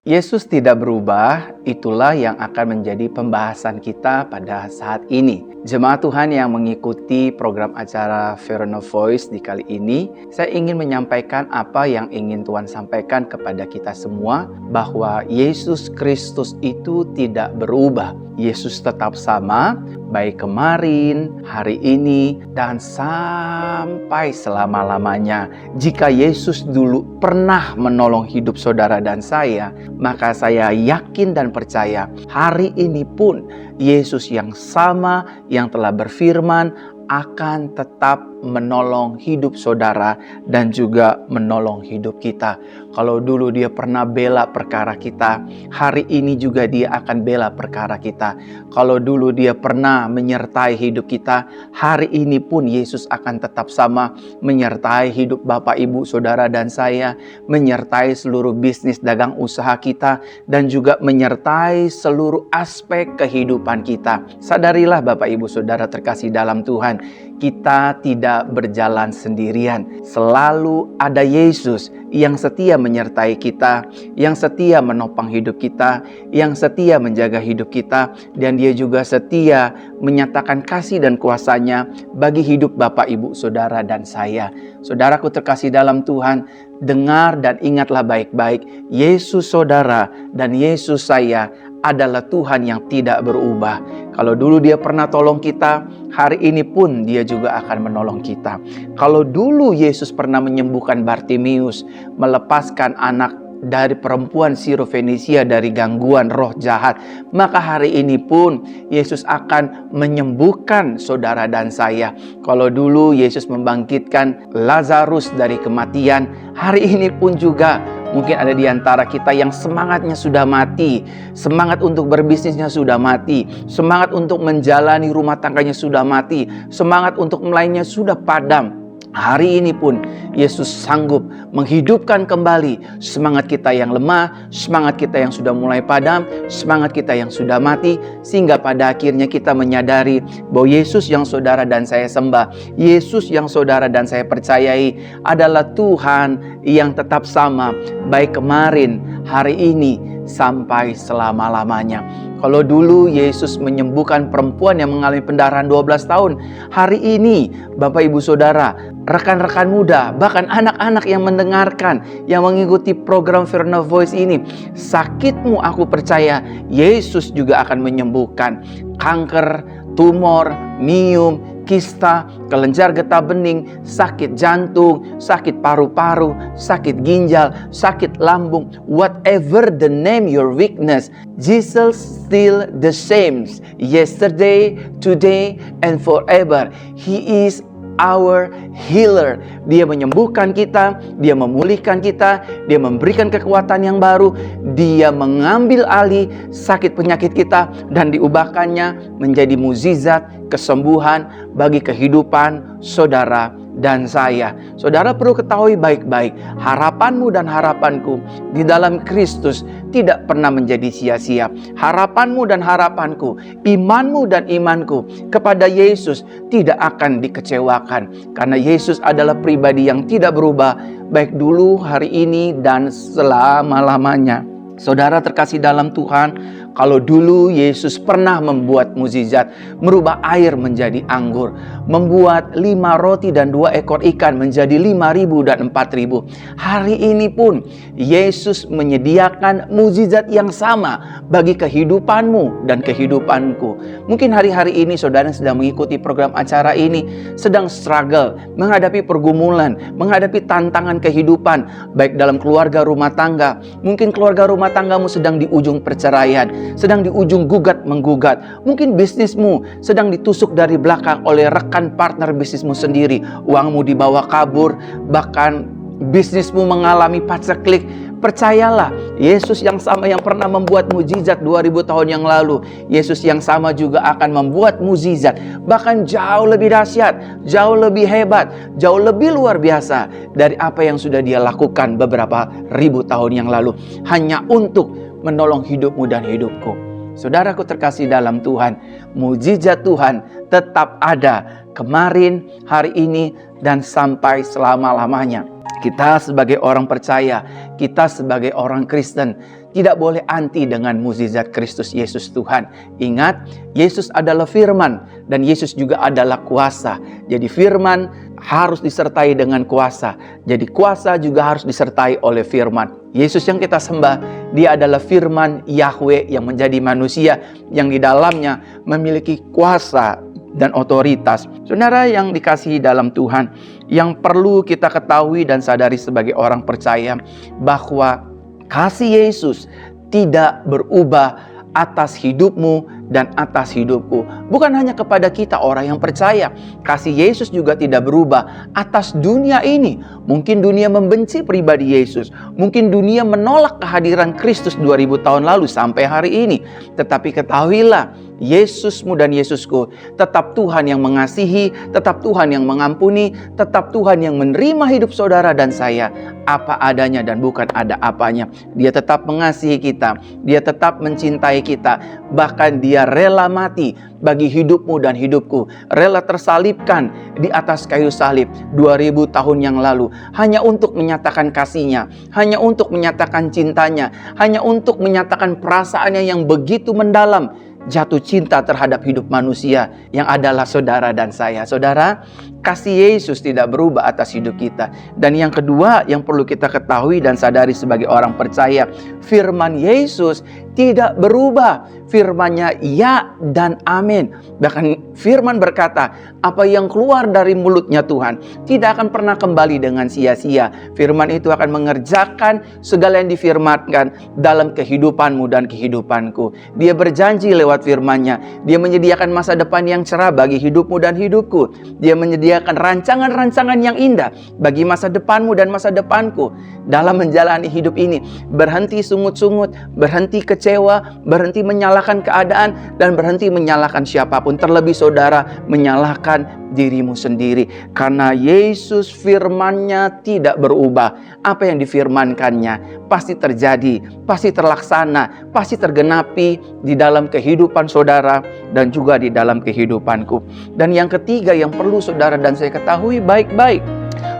Yesus tidak berubah, itulah yang akan menjadi pembahasan kita pada saat ini. Jemaat Tuhan yang mengikuti program acara Verona Voice di kali ini, saya ingin menyampaikan apa yang ingin Tuhan sampaikan kepada kita semua, bahwa Yesus Kristus itu tidak berubah. Yesus tetap sama, baik kemarin, hari ini, dan sampai selama-lamanya. Jika Yesus dulu pernah menolong hidup saudara dan saya, maka saya yakin dan percaya hari ini pun Yesus yang sama yang telah berfirman akan tetap menolong hidup saudara dan juga menolong hidup kita. Kalau dulu dia pernah bela perkara kita, hari ini juga dia akan bela perkara kita. Kalau dulu dia pernah menyertai hidup kita, hari ini pun Yesus akan tetap sama menyertai hidup Bapak, Ibu, Saudara dan saya, menyertai seluruh bisnis dagang usaha kita, dan juga menyertai seluruh aspek kehidupan kita. Sadarilah Bapak, Ibu, Saudara terkasih dalam Tuhan, kita tidak berjalan sendirian. Selalu ada Yesus yang setia menyertai kita, yang setia menopang hidup kita, yang setia menjaga hidup kita, dan dia juga setia menyatakan kasih dan kuasa-Nya bagi hidup Bapak, Ibu, Saudara dan saya. Saudaraku terkasih dalam Tuhan, dengar dan ingatlah baik-baik, Yesus saudara dan Yesus saya adalah Tuhan yang tidak berubah. Kalau dulu dia pernah tolong kita, hari ini pun dia juga akan menolong kita. Kalau dulu Yesus pernah menyembuhkan Bartimius, melepaskan anak dari perempuan Sirofenisia dari gangguan roh jahat, maka hari ini pun Yesus akan menyembuhkan saudara dan saya. Kalau dulu Yesus membangkitkan Lazarus dari kematian, hari ini pun juga mungkin ada di antara kita yang semangatnya sudah mati, semangat untuk berbisnisnya sudah mati, semangat untuk menjalani rumah tangganya sudah mati, semangat untuk melayaninya sudah padam. Hari ini pun Yesus sanggup menghidupkan kembali semangat kita yang lemah, semangat kita yang sudah mulai padam, semangat kita yang sudah mati, sehingga pada akhirnya kita menyadari bahwa Yesus yang saudara dan saya sembah, Yesus yang saudara dan saya percayai adalah Tuhan yang tetap sama, baik kemarin, hari ini, sampai selama-lamanya. Kalau dulu Yesus menyembuhkan perempuan yang mengalami pendarahan 12 tahun, hari ini Bapak, Ibu, Saudara, rekan-rekan muda, bahkan anak-anak yang mendengarkan, yang mengikuti program Verona Voice ini, sakitmu aku percaya Yesus juga akan menyembuhkan. Kanker, tumor, miom, kista, kelenjar getah bening, sakit jantung, sakit paru-paru, sakit ginjal, sakit lambung, whatever the name your weakness, Jesus still the same, yesterday, today, and forever. He is our healer. Dia menyembuhkan kita, dia memulihkan kita, dia memberikan kekuatan yang baru, dia mengambil alih sakit penyakit kita dan diubahkannya menjadi mukjizat kesembuhan bagi kehidupan saudara dan saya. Saudara perlu ketahui baik-baik, harapanmu dan harapanku di dalam Kristus tidak pernah menjadi sia-sia. Harapanmu dan harapanku, imanmu dan imanku kepada Yesus tidak akan dikecewakan. Karena Yesus adalah pribadi yang tidak berubah, baik dulu, hari ini, dan selama-lamanya. Saudara terkasih dalam Tuhan, kalau dulu Yesus pernah membuat mukjizat, merubah air menjadi anggur, membuat 5 roti dan 2 ekor ikan menjadi 5.000 dan 4.000. Hari ini pun Yesus menyediakan mukjizat yang sama bagi kehidupanmu dan kehidupanku. Mungkin hari-hari ini saudara yang sedang mengikuti program acara ini sedang struggle, menghadapi pergumulan, menghadapi tantangan kehidupan, baik dalam keluarga rumah tangga. Mungkin keluarga rumah tanggamu sedang di ujung perceraian, sedang di ujung gugat-menggugat. Mungkin bisnismu sedang ditusuk dari belakang oleh rekan partner bisnismu sendiri. Uangmu dibawa kabur, bahkan bisnismu mengalami paceklik. Percayalah, Yesus yang sama yang pernah membuat mukjizat 2000 tahun yang lalu, Yesus yang sama juga akan membuat mukjizat, bahkan jauh lebih dahsyat, jauh lebih hebat, jauh lebih luar biasa dari apa yang sudah dia lakukan beberapa ribu tahun yang lalu, hanya untuk menolong hidupmu dan hidupku. Saudaraku terkasih dalam Tuhan, mukjizat Tuhan tetap ada kemarin, hari ini, dan sampai selama-lamanya. Kita sebagai orang percaya, kita sebagai orang Kristen, tidak boleh anti dengan mukjizat Kristus Yesus Tuhan. Ingat, Yesus adalah firman dan Yesus juga adalah kuasa. Jadi firman harus disertai dengan kuasa. Jadi kuasa juga harus disertai oleh firman. Yesus yang kita sembah, dia adalah firman Yahweh yang menjadi manusia, yang di dalamnya memiliki kuasa dan otoritas. Saudara yang dikasihi dalam Tuhan, yang perlu kita ketahui dan sadari sebagai orang percaya, bahwa kasih Yesus tidak berubah atas hidupmu dan atas hidupku. Bukan hanya kepada kita orang yang percaya, kasih Yesus juga tidak berubah atas dunia ini. Mungkin dunia membenci pribadi Yesus, mungkin dunia menolak kehadiran Kristus 2000 tahun lalu sampai hari ini. Tetapi ketahuilah, Yesusmu dan Yesusku tetap Tuhan yang mengasihi, tetap Tuhan yang mengampuni, tetap Tuhan yang menerima hidup saudara dan saya apa adanya dan bukan ada apanya. Dia tetap mengasihi kita, dia tetap mencintai kita, bahkan dia rela mati bagi hidupmu dan hidupku, rela tersalibkan di atas kayu salib 2000 tahun yang lalu, hanya untuk menyatakan kasihnya, hanya untuk menyatakan cintanya, hanya untuk menyatakan perasaannya yang begitu mendalam, jatuh cinta terhadap hidup manusia yang adalah saudara dan saya. Saudara, kasih Yesus tidak berubah atas hidup kita. Dan yang kedua yang perlu kita ketahui dan sadari sebagai orang percaya, firman Yesus tidak berubah. Firman-Nya ya dan amin. Bahkan firman berkata, apa yang keluar dari mulutnya Tuhan tidak akan pernah kembali dengan sia-sia. Firman itu akan mengerjakan segala yang difirmankan dalam kehidupanmu dan kehidupanku. Dia berjanji lewat firman-Nya. Dia menyediakan masa depan yang cerah bagi hidupmu dan hidupku. Dia menyediakan rancangan-rancangan yang indah bagi masa depanmu dan masa depanku. Dalam menjalani hidup ini, berhenti sungut-sungut, berhenti kecewa, berhenti menyalahkan keadaan, dan berhenti menyalahkan siapapun. Terlebih saudara, menyalahkan dirimu sendiri. Karena Yesus firman-Nya tidak berubah. Apa yang difirmankannya pasti terjadi, pasti terlaksana, pasti tergenapi di dalam kehidupan saudara dan juga di dalam kehidupanku. Dan yang ketiga yang perlu saudara dan saya ketahui baik-baik,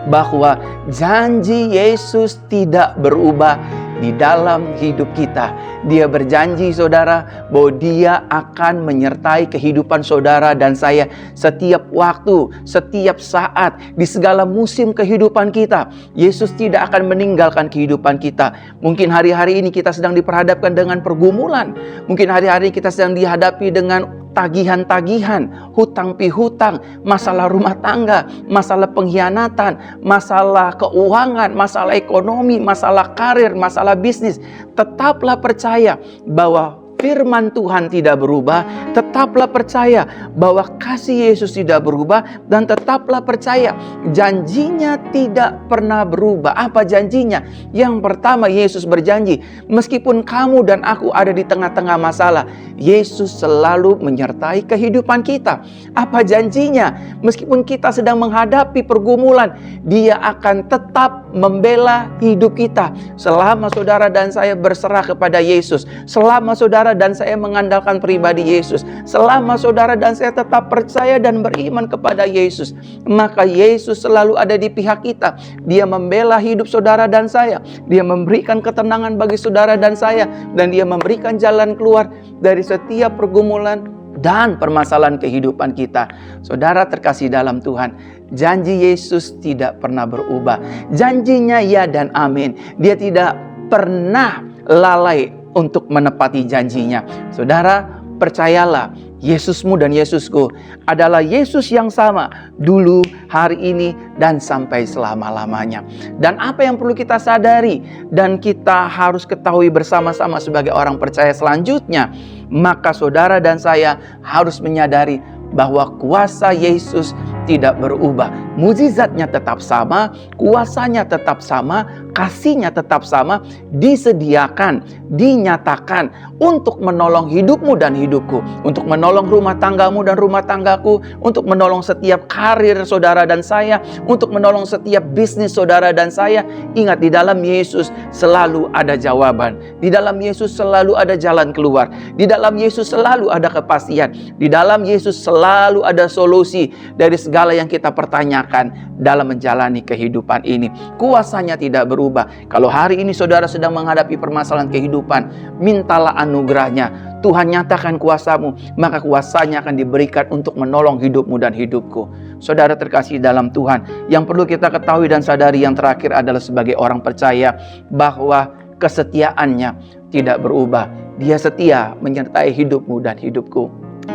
bahwa janji Yesus tidak berubah di dalam hidup kita. Dia berjanji saudara bahwa dia akan menyertai kehidupan saudara dan saya setiap waktu, setiap saat, di segala musim kehidupan kita. Yesus tidak akan meninggalkan kehidupan kita. Mungkin hari-hari ini kita sedang diperhadapkan dengan pergumulan. Mungkin hari-hari kita sedang dihadapi dengan tagihan-tagihan, hutang pihutang, masalah rumah tangga, masalah pengkhianatan, masalah keuangan, masalah ekonomi, masalah karir, masalah bisnis. Tetaplah percaya bahwa firman Tuhan tidak berubah. Tetaplah percaya bahwa kasih Yesus tidak berubah. Dan tetaplah percaya janjinya tidak pernah berubah. Apa janjinya? Yang pertama, Yesus berjanji, meskipun kamu dan aku ada di tengah-tengah masalah, Yesus selalu menyertai kehidupan kita. Apa janjinya? Meskipun kita sedang menghadapi pergumulan, Dia akan tetap membela hidup kita. Selama saudara dan saya berserah kepada Yesus, selama saudara dan saya mengandalkan pribadi Yesus, selama saudara dan saya tetap percaya dan beriman kepada Yesus, maka Yesus selalu ada di pihak kita. Dia membela hidup saudara dan saya. Dia memberikan ketenangan bagi saudara dan saya, dan Dia memberikan jalan keluar dari setiap pergumulan dan permasalahan kehidupan kita. Saudara terkasih dalam Tuhan, janji Yesus tidak pernah berubah. Janjinya ya dan amin. Dia tidak pernah lalai untuk menepati janjinya. Saudara, percayalah, Yesusmu dan Yesusku adalah Yesus yang sama dulu, hari ini, dan sampai selama-lamanya. Dan apa yang perlu kita sadari dan kita harus ketahui bersama-sama sebagai orang percaya selanjutnya, maka saudara dan saya harus menyadari bahwa kuasa Yesus tidak berubah. Mukjizatnya tetap sama, kuasanya tetap sama, kasihnya tetap sama, disediakan, dinyatakan untuk menolong hidupmu dan hidupku, untuk menolong rumah tanggamu dan rumah tanggaku, untuk menolong setiap karir saudara dan saya, untuk menolong setiap bisnis saudara dan saya. Ingat, di dalam Yesus selalu ada jawaban. Di dalam Yesus selalu ada jalan keluar. Di dalam Yesus selalu ada kepastian. Di dalam Yesus selalu ada solusi dari segala yang kita pertanyakan. dalam menjalani kehidupan ini. Kuasanya tidak berubah. Kalau hari ini saudara sedang menghadapi permasalahan kehidupan, mintalah anugerahnya. Tuhan nyatakan kuasamu, maka kuasanya akan diberikan untuk menolong hidupmu dan hidupku. Saudara terkasih dalam Tuhan, yang perlu kita ketahui dan sadari yang terakhir adalah sebagai orang percaya bahwa kesetiaannya tidak berubah. Dia setia menyertai hidupmu dan hidupku.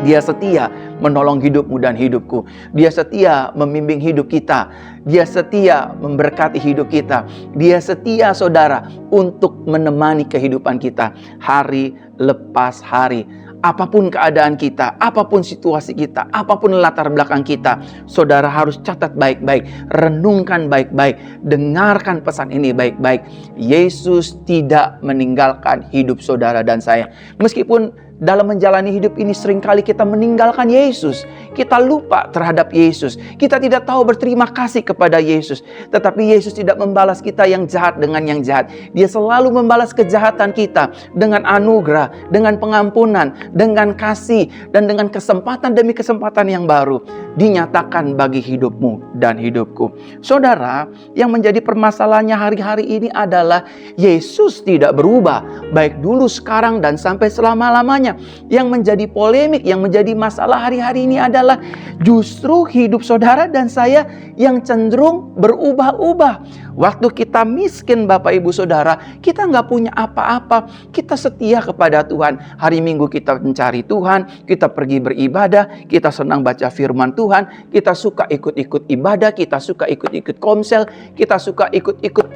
Dia setia menolong hidupmu dan hidupku. Dia setia membimbing hidup kita. Dia setia memberkati hidup kita. Dia setia saudara untuk menemani kehidupan kita hari lepas hari. Apapun keadaan kita, apapun situasi kita, apapun latar belakang kita, saudara harus catat baik-baik, renungkan baik-baik, dengarkan pesan ini baik-baik. Yesus tidak meninggalkan hidup saudara dan saya. Meskipun dalam menjalani hidup ini seringkali kita meninggalkan Yesus. Kita lupa terhadap Yesus. Kita tidak tahu berterima kasih kepada Yesus. Tetapi Yesus tidak membalas kita yang jahat dengan yang jahat. Dia selalu membalas kejahatan kita dengan anugerah, dengan pengampunan, dengan kasih, dan dengan kesempatan demi kesempatan yang baru dinyatakan bagi hidupmu dan hidupku. Saudara, yang menjadi permasalahannya hari-hari ini adalah Yesus tidak berubah, baik dulu, sekarang, dan sampai selama-lamanya. Yang menjadi polemik, yang menjadi masalah hari-hari ini adalah justru hidup saudara dan saya yang cenderung berubah-ubah. Waktu kita miskin Bapak Ibu Saudara, kita nggak punya apa-apa, kita setia kepada Tuhan. Hari Minggu kita mencari Tuhan, kita pergi beribadah, kita senang baca firman Tuhan, kita suka ikut-ikut ibadah, kita suka ikut-ikut komsel, kita suka ikut-ikut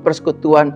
persekutuan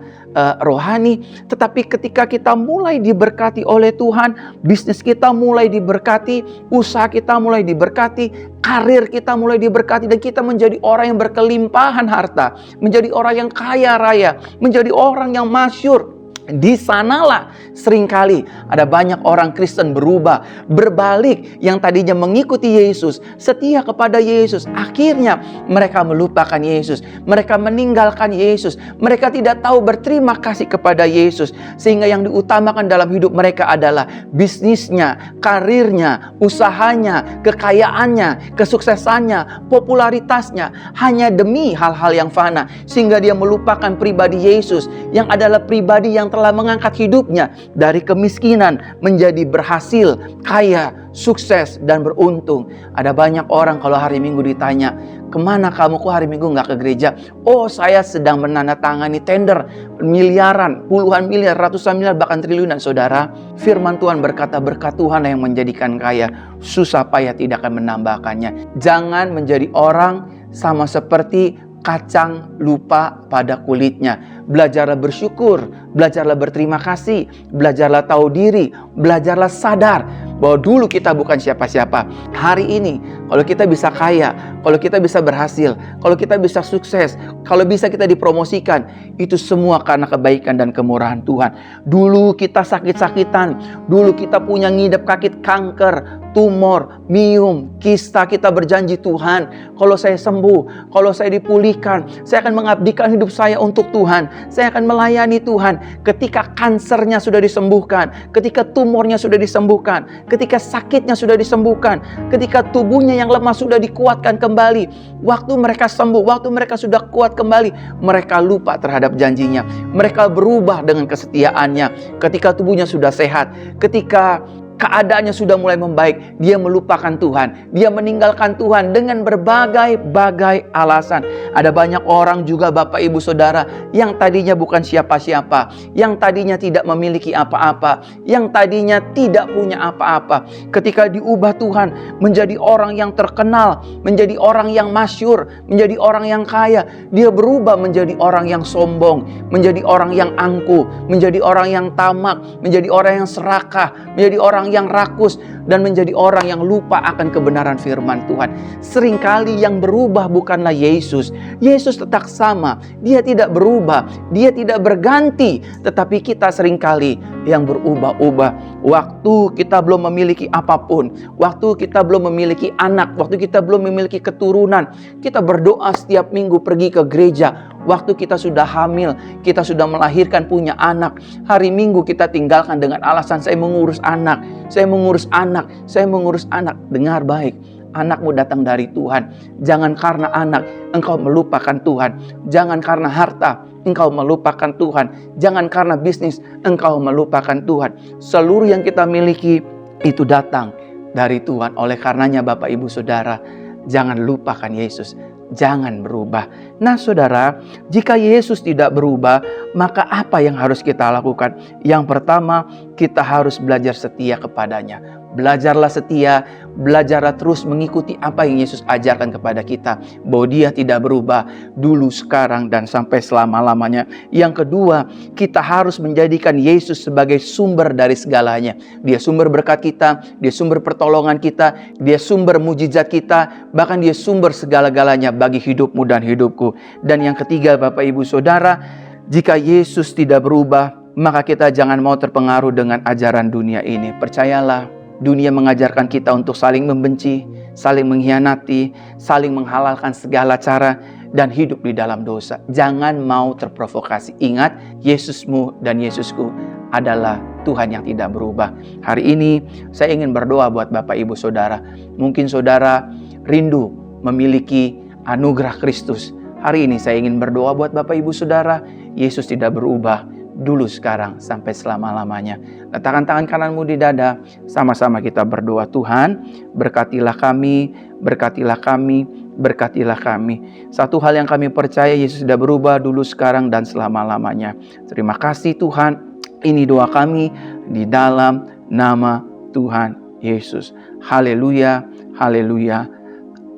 rohani. Tetapi ketika kita mulai diberkati oleh Tuhan, bisnis kita mulai diberkati, usaha kita mulai diberkati, karir kita mulai diberkati, dan kita menjadi orang yang berkelimpahan harta, menjadi orang yang kaya raya, menjadi orang yang masyhur. Di sanalah seringkali ada banyak orang Kristen berubah, berbalik, yang tadinya mengikuti Yesus, setia kepada Yesus. Akhirnya mereka melupakan Yesus, mereka meninggalkan Yesus, mereka tidak tahu berterima kasih kepada Yesus. Sehingga yang diutamakan dalam hidup mereka adalah bisnisnya, karirnya, usahanya, kekayaannya, kesuksesannya, popularitasnya, hanya demi hal-hal yang fana. Sehingga dia melupakan pribadi Yesus, yang adalah pribadi yang telah mengangkat hidupnya dari kemiskinan menjadi berhasil, kaya, sukses, dan beruntung. Ada banyak orang kalau hari Minggu ditanya, kemana kamu, kok hari Minggu nggak ke gereja? Oh, saya sedang menandatangani tender miliaran, puluhan miliar, ratusan miliar, bahkan triliunan. Saudara, firman Tuhan berkata, berkat Tuhan yang menjadikan kaya, susah payah tidak akan menambahkannya. Jangan menjadi orang sama seperti kacang lupa pada kulitnya. Belajarlah bersyukur, belajarlah berterima kasih, belajarlah tahu diri, belajarlah sadar bahwa dulu kita bukan siapa-siapa. Hari ini, kalau kita bisa kaya, kalau kita bisa berhasil, kalau kita bisa sukses, kalau bisa kita dipromosikan, itu semua karena kebaikan dan kemurahan Tuhan. Dulu kita sakit-sakitan, dulu kita punya ngidap sakit kanker, tumor, miom, kista, kita berjanji, Tuhan, kalau saya sembuh, kalau saya dipulihkan, saya akan mengabdikan hidup saya untuk Tuhan. Saya akan melayani Tuhan. Ketika kansernya sudah disembuhkan, ketika tumornya sudah disembuhkan, ketika sakitnya sudah disembuhkan, ketika tubuhnya yang lemah sudah dikuatkan kembali, waktu mereka sembuh, waktu mereka sudah kuat kembali, mereka lupa terhadap janjinya. Mereka berubah dengan kesetiaannya. Ketika tubuhnya sudah sehat, ketika keadaannya sudah mulai membaik, dia melupakan Tuhan. Dia meninggalkan Tuhan dengan berbagai-bagai alasan. Ada banyak orang juga Bapak Ibu Saudara yang tadinya bukan siapa-siapa, yang tadinya tidak memiliki apa-apa, yang tadinya tidak punya apa-apa. Ketika diubah Tuhan menjadi orang yang terkenal, menjadi orang yang masyhur, menjadi orang yang kaya, dia berubah menjadi orang yang sombong, menjadi orang yang angkuh, menjadi orang yang tamak, menjadi orang yang serakah, menjadi orang yang rakus, dan menjadi orang yang lupa akan kebenaran firman Tuhan. Seringkali yang berubah bukanlah Yesus. Yesus tetap sama. Dia tidak berubah. Dia tidak berganti. Tetapi kita seringkali yang berubah-ubah. Waktu kita belum memiliki apapun, waktu kita belum memiliki anak, waktu kita belum memiliki keturunan, kita berdoa setiap minggu pergi ke gereja. Waktu kita sudah hamil, kita sudah melahirkan punya anak, hari Minggu kita tinggalkan dengan alasan saya mengurus anak, saya mengurus anak, saya mengurus anak. Dengar baik, anakmu datang dari Tuhan. Jangan karena anak engkau melupakan Tuhan. Jangan karena harta engkau melupakan Tuhan. Jangan karena bisnis engkau melupakan Tuhan. Seluruh yang kita miliki itu datang dari Tuhan. Oleh karenanya Bapak Ibu Saudara, jangan lupakan Yesus. Jangan berubah. Nah saudara, jika Yesus tidak berubah, maka apa yang harus kita lakukan? Yang pertama, kita harus belajar setia kepadanya. Belajarlah setia, belajarlah terus mengikuti apa yang Yesus ajarkan kepada kita. Bahwa Dia tidak berubah dulu, sekarang, dan sampai selama-lamanya. Yang kedua, kita harus menjadikan Yesus sebagai sumber dari segalanya. Dia sumber berkat kita, Dia sumber pertolongan kita, Dia sumber mujizat kita, bahkan Dia sumber segala-galanya bagi hidupmu dan hidupku. Dan yang ketiga Bapak Ibu Saudara, jika Yesus tidak berubah, maka kita jangan mau terpengaruh dengan ajaran dunia ini. Percayalah, dunia mengajarkan kita untuk saling membenci, saling mengkhianati, saling menghalalkan segala cara, dan hidup di dalam dosa. Jangan mau terprovokasi. Ingat, Yesusmu dan Yesusku adalah Tuhan yang tidak berubah. Hari ini saya ingin berdoa buat Bapak Ibu Saudara. Mungkin saudara rindu memiliki anugerah Kristus. Hari ini saya ingin berdoa buat Bapak Ibu Saudara. Yesus tidak berubah dulu, sekarang, sampai selama-lamanya. Letakkan tangan kananmu di dada. Sama-sama kita berdoa. Tuhan, berkatilah kami, berkatilah kami, berkatilah kami. Satu hal yang kami percaya, Yesus sudah berubah dulu, sekarang, dan selama-lamanya. Terima kasih Tuhan. Ini doa kami di dalam nama Tuhan Yesus. Haleluya, haleluya,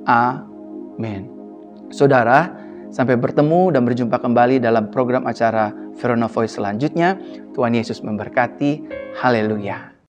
amin. Saudara, sampai bertemu dan berjumpa kembali dalam program acara Verona Voice selanjutnya. Tuhan Yesus memberkati. Haleluya.